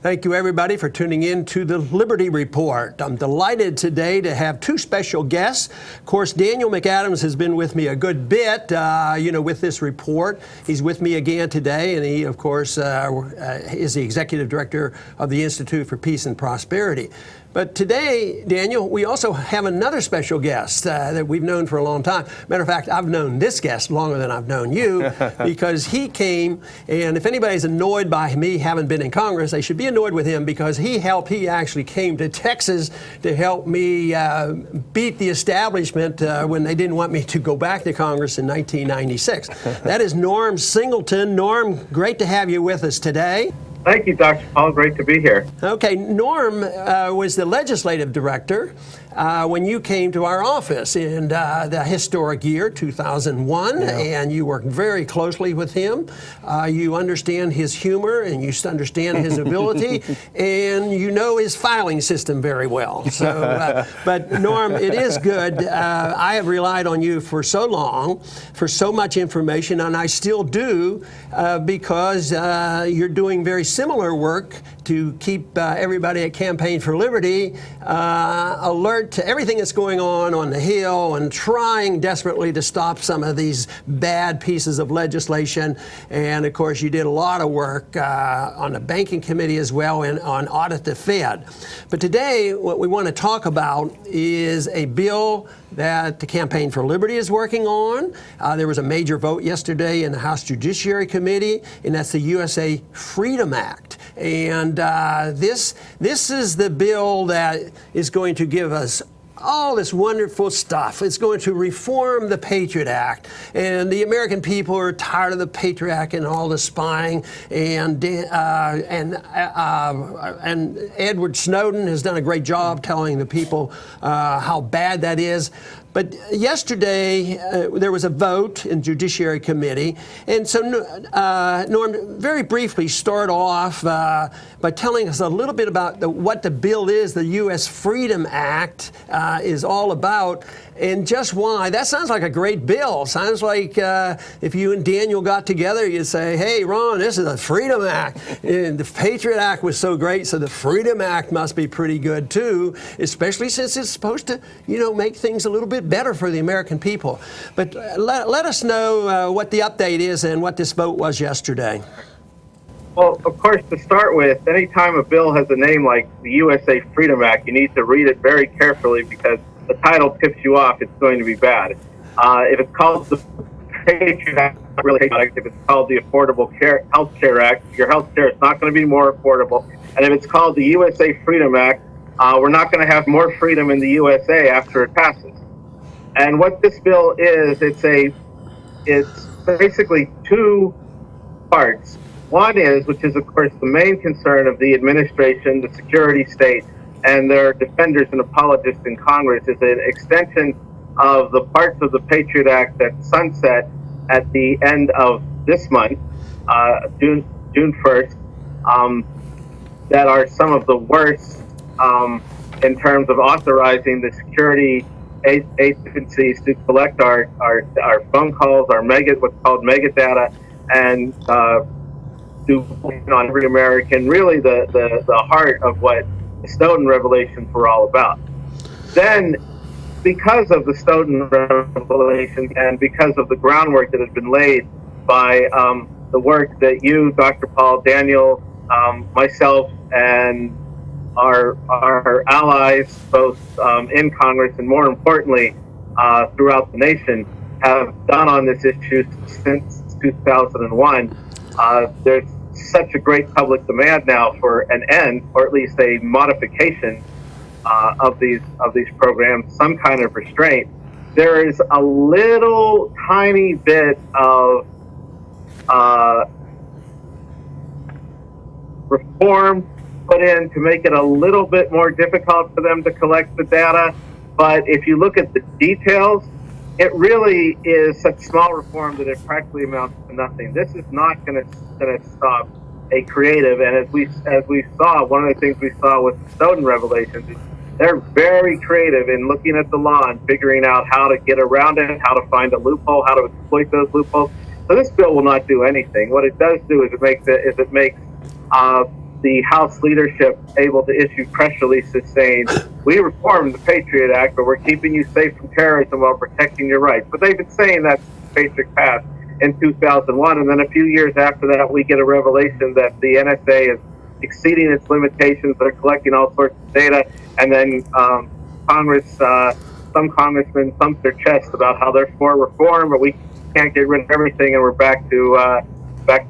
Thank you, everybody, for tuning in to the Liberty Report. I'm delighted today to have two special guests. Of course, Daniel McAdams has been with me a good bit, with this report. He's with me again today, and he, of course, is the executive director of the Institute for Peace and Prosperity. But today, Daniel, we also have another special guest that we've known for a long time. Matter of fact, I've known this guest longer than I've known you because he came, and if anybody's annoyed by me having been in Congress, they should be annoyed with him because he actually came to Texas to help me beat the establishment when they didn't want me to go back to Congress in 1996. That is Norm Singleton. Norm, great to have you with us today. Thank you, Dr. Paul. Great to be here. Okay, Norm was the legislative director when you came to our office in the historic year 2001, and you worked very closely with him. You understand his humor, and you understand his ability, and you know his filing system very well. So, but Norm, it is good. I have relied on you for so long, for so much information, and I still do because you're doing very similar work to keep everybody at Campaign for Liberty alert to everything that's going on the Hill and trying desperately to stop some of these bad pieces of legislation. And of course, you did a lot of work on the Banking Committee as well and on Audit the Fed. But today, what we want to talk about is a bill that the Campaign for Liberty is working on. There was a major vote yesterday in the House Judiciary Committee, and that's the USA Freedom Act. And this is the bill that is going to give us all this wonderful stuff. It's going to reform the PATRIOT Act. And the American people are tired of the PATRIOT Act and all the spying. And Edward Snowden has done a great job telling the people how bad that is. But yesterday, there was a vote in Judiciary Committee. And so, Norm, very briefly start off by telling us a little bit about what the bill is, the U.S. Freedom Act is all about, and just why. That sounds like a great bill. Sounds like if you and Daniel got together, you'd say, hey, Ron, this is a Freedom Act. And the Patriot Act was so great, so the Freedom Act must be pretty good, too, especially since it's supposed to, make things a little bit better for the American people. But let us know what the update is and what this vote was yesterday. Well, of course, to start with, anytime a bill has a name like the USA Freedom Act, you need to read it very carefully because the title tips you off it's going to be bad. If it's called the Patriot Act, really, if it's called the Affordable Health Care Act, your health care is not going to be more affordable. And if it's called the USA Freedom Act, we're not going to have more freedom in the USA after it passes. And what this bill is, it's basically two parts. One is, which is of course the main concern of the administration, the security state, and their defenders and apologists in Congress, is an extension of the parts of the Patriot Act that sunset at the end of this month, June 1st, that are some of the worst in terms of authorizing the security agencies to collect our phone calls, what's called megadata, and do on every American, really the heart of what the Snowden revelations were all about. Then, because of the Snowden revelations and because of the groundwork that has been laid by the work that you, Dr. Paul, Daniel, myself, and our allies, both in Congress and more importantly throughout the nation, have done on this issue since 2001. There's such a great public demand now for an end, or at least a modification of these programs, some kind of restraint. There is a little tiny bit of reform put in to make it a little bit more difficult for them to collect the data. But if you look at the details, it really is such small reform that it practically amounts to nothing. This is not going to stop a creative. And as we saw, one of the things we saw with the Snowden revelations is they're very creative in looking at the law and figuring out how to get around it, how to find a loophole, how to exploit those loopholes. So this bill will not do anything. What it does do is it makes the House leadership able to issue press releases saying, we reformed the Patriot Act, but we're keeping you safe from terrorism while protecting your rights. But they've been saying that Patriot passed in 2001, and then a few years after that, we get a revelation that the NSA is exceeding its limitations. They're collecting all sorts of data, and then Congress, some congressmen thumped their chest about how they're for reform, but we can't get rid of everything, and we're back to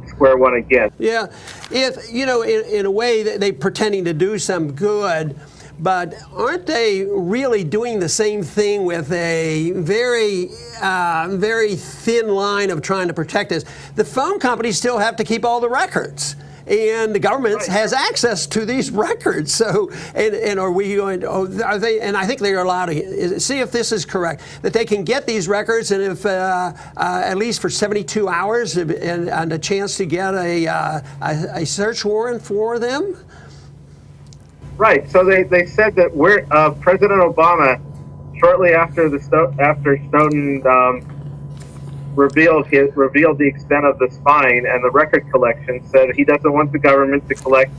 square one again. Yeah, if in a way they're pretending to do some good, but aren't they really doing the same thing with a very, very thin line of trying to protect us? The phone companies still have to keep all the records, and the government has access to these records. So, and are we going? Are they? And I think they are allowed to see if this is correct, that they can get these records, and if at least for 72 hours, and a chance to get a search warrant for them. Right. So they said that President Obama, shortly after Snowden revealed the extent of the spying and the record collection, said he doesn't want the government to collect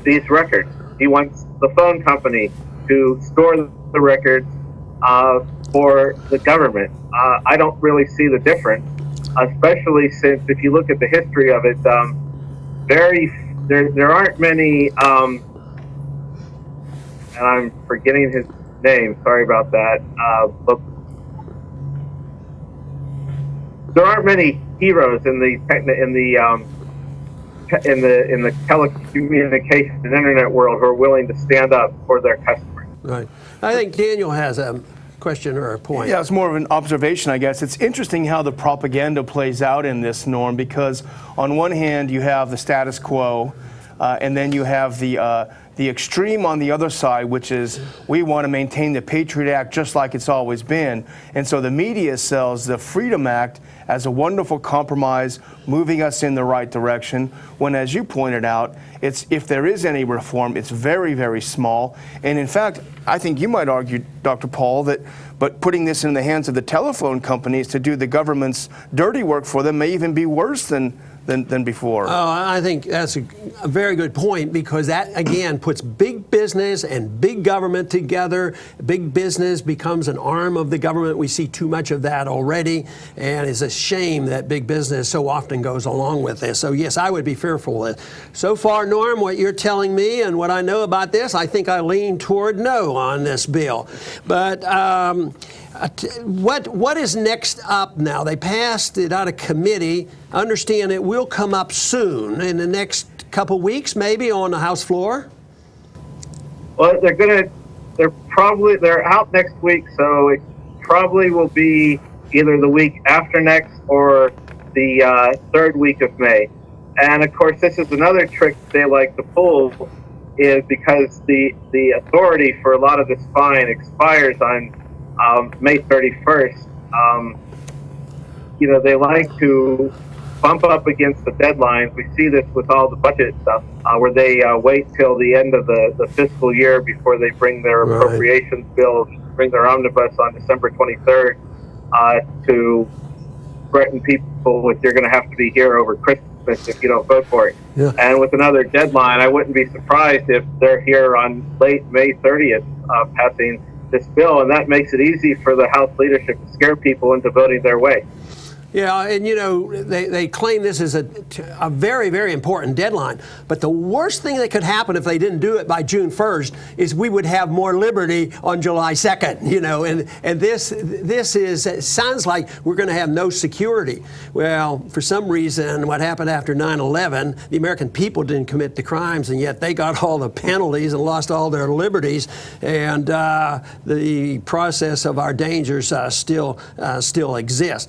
these records. He wants the phone company to store the records for the government. I don't really see the difference, especially since if you look at the history of it, there aren't many. And I'm forgetting his name. Sorry about that. But there aren't many heroes in the telecommunications and internet world who are willing to stand up for their customers. Right. I think Daniel has a question or a point. Yeah, it's more of an observation, I guess. It's interesting how the propaganda plays out in this, Norm, because on one hand you have the status quo, and then you have the extreme on the other side, which is we want to maintain the Patriot Act just like it's always been. And so the media sells the Freedom Act as a wonderful compromise, moving us in the right direction, when, as you pointed out, if there is any reform, it's very, very small. And in fact, I think you might argue, Dr. Paul, but putting this in the hands of the telephone companies to do the government's dirty work for them may even be worse than before. Oh, I think that's a very good point, because that, again, puts big business and big government together. Big business becomes an arm of the government. We see too much of that already, and it's a shame that big business so often goes along with this. So, yes, I would be fearful of it. So far, Norm, what you're telling me and what I know about this, I think I lean toward no on this bill. But what is next up now? They passed it out of committee. I understand it will come up soon, in the next couple weeks, maybe on the House floor. Well, they're out next week, so it probably will be either the week after next or the third week of May. And of course, this is another trick they like to pull, is because the authority for a lot of this fine expires on May 31st. They like to bump up against the deadlines. We see this with all the budget stuff, where they wait till the end of the fiscal year before they bring their appropriations bills, bring their omnibus on December 23rd to threaten people with, you're going to have to be here over Christmas if you don't vote for it. Yeah. And with another deadline, I wouldn't be surprised if they're here on late May 30th passing this bill, and that makes it easy for the House leadership to scare people into voting their way. Yeah, and they claim this is a very, very important deadline. But the worst thing that could happen if they didn't do it by June 1st is we would have more liberty on July 2nd. And this sounds like we're going to have no security. Well, for some reason, what happened after 9/11, the American people didn't commit the crimes, and yet they got all the penalties and lost all their liberties. And the process of our dangers still exists.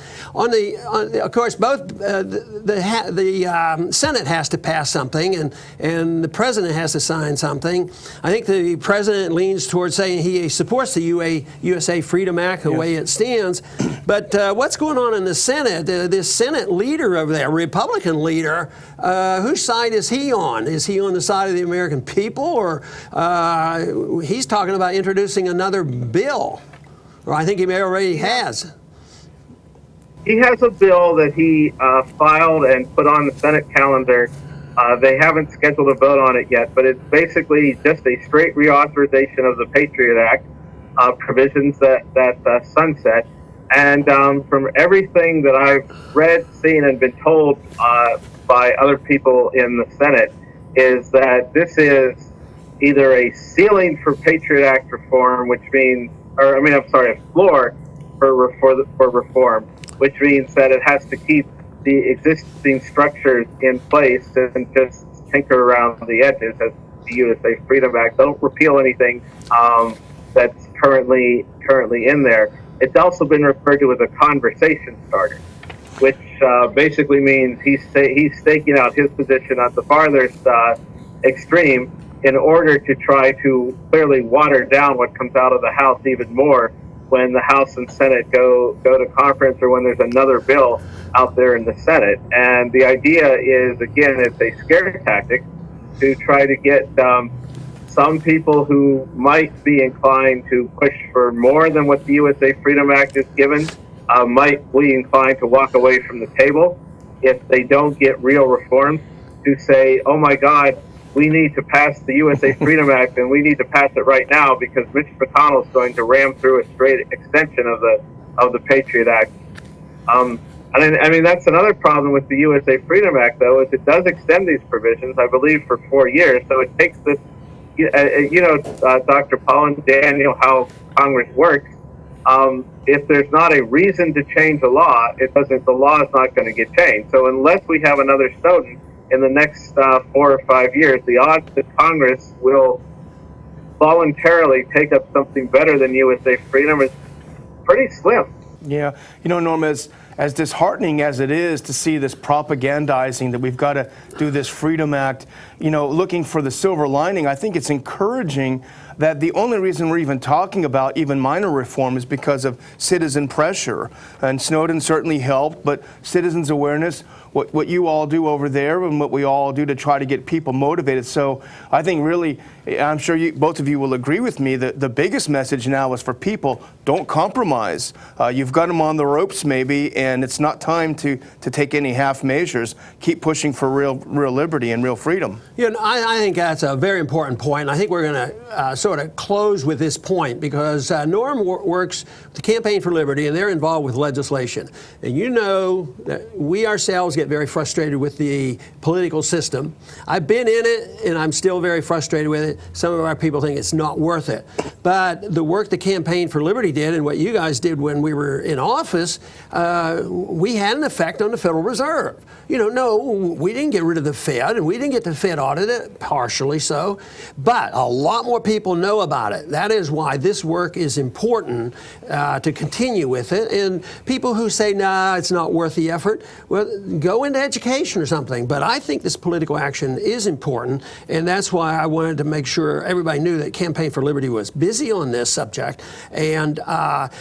Of course, both the Senate has to pass something, and the president has to sign something. I think the president leans towards saying he supports the USA Freedom Act the way it stands. But what's going on in the Senate? This Senate leader over there, Republican leader, whose side is he on? Is he on the side of the American people, or he's talking about introducing another bill? Or I think he already has. He has a bill that he filed and put on the Senate calendar They haven't scheduled a vote on it yet, but it's basically just a straight reauthorization of the Patriot Act provisions that sunset. And from everything that I've read, seen, and been told by other people in the Senate, is that this is either a ceiling for Patriot Act reform, which means, a floor for reform, which means that it has to keep the existing structures in place and just tinker around the edges, as the USA Freedom Act. Don't repeal anything that's currently in there. It's also been referred to as a conversation starter, which basically means he's staking out his position at the farthest extreme in order to try to clearly water down what comes out of the House even more when the House and Senate go to conference, or when there's another bill out there in the Senate. And the idea is, again, it's a scare tactic to try to get some people who might be inclined to push for more than what the USA Freedom Act is given, might be inclined to walk away from the table if they don't get real reforms, to say, oh my God, we need to pass the USA Freedom Act, and we need to pass it right now because Mitch McConnell is going to ram through a straight extension of the Patriot Act. That's another problem with the USA Freedom Act, though, is it does extend these provisions, I believe, for 4 years. So it takes this, Dr. Paul and Daniel, how Congress works. If there's not a reason to change the law, the law is not going to get changed. So unless we have another Snowden in the next 4 or 5 years, the odds that Congress will voluntarily take up something better than USA Freedom is pretty slim. Yeah. Norm, as disheartening as it is to see this propagandizing that we've got to do this Freedom Act, looking for the silver lining, I think it's encouraging that the only reason we're even talking about even minor reform is because of citizen pressure. And Snowden certainly helped, but citizens' awareness, what you all do over there and what we all do to try to get people motivated. So I think really, I'm sure both of you will agree with me that the biggest message now is for people, don't compromise. You've got them on the ropes maybe, and it's not time to take any half measures. Keep pushing for real liberty and real freedom. I think that's a very important point. I think we're going to sort of close with this point because Norm works with the Campaign for Liberty, and they're involved with legislation. And you know that we ourselves get very frustrated with the political system. I've been in it, and I'm still very frustrated with it. Some of our people think it's not worth it. But the work the Campaign for Liberty did and what you guys did when we were in office, we had an effect on the Federal Reserve. No, we didn't get rid of the Fed, and we didn't get the Fed audited, partially so, but a lot more people know about it. That is why this work is important to continue with it. And people who say, nah, it's not worth the effort, well, go into education or something. But I think this political action is important, and that's why I wanted to make sure everybody knew that Campaign for Liberty was busy on this subject, and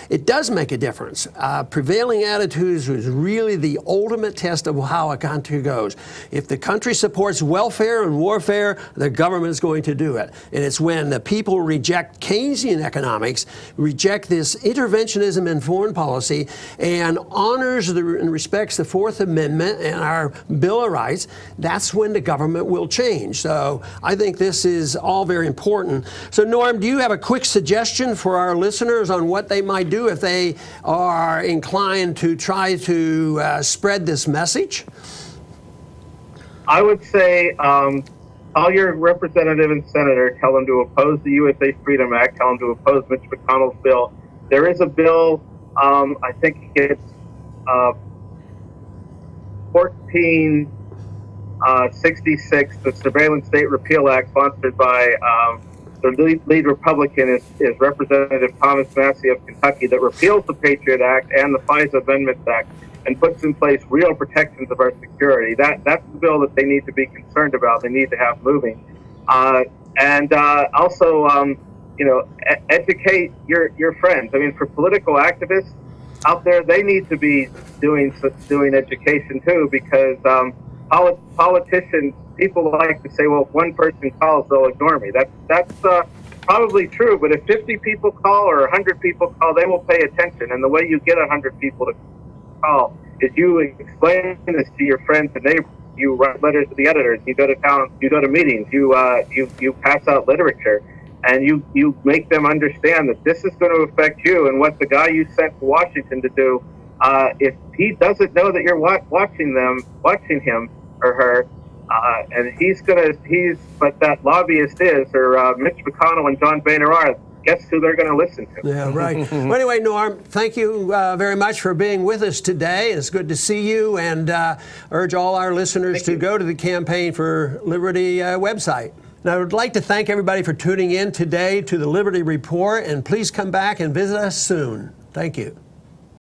it does make a difference. Prevailing attitudes is really the ultimate test of how a country goes. If the country supports welfare and warfare, the government is going to do it. And it's when the people reject Keynesian economics, reject this interventionism in foreign policy, and honors and respects the Fourth Amendment and our Bill of Rights, that's when the government will change. So I think this is all very important. So Norm, do you have a quick suggestion for our listeners on what they might do if they are inclined to try to spread this message? I would say call your representative and senator, tell them to oppose the USA Freedom Act, tell them to oppose Mitch McConnell's bill. There is a bill, I think it's 1466, the Surveillance State Repeal Act, sponsored by the lead Republican is Representative Thomas Massey of Kentucky, that repeals the Patriot Act and the FISA Amendments Act and puts in place real protections of our security. That's the bill that they need to be concerned about. They need to have moving, and also educate your friends. I mean, for political activists out there, they need to be doing education too, because politicians, people like to say, well, if one person calls, they'll ignore me. That's probably true, but if 50 people call or 100 people call, they will pay attention. And the way you get 100 people to call is you explain this to your friends and neighbors. you write letters to the editors, you go to town, you go to meetings, you pass out literature, and you make them understand that this is going to affect you, and what the guy you sent to Washington to do, if he doesn't know that you're watching him or her, and but that lobbyist is, or Mitch McConnell and John Boehner are, guess who they're going to listen to? Yeah, right. Well, anyway, Norm, thank you very much for being with us today. It's good to see you, and urge all our listeners to go to the Campaign for Liberty website. And I would like to thank everybody for tuning in today to the Liberty Report, and please come back and visit us soon. Thank you.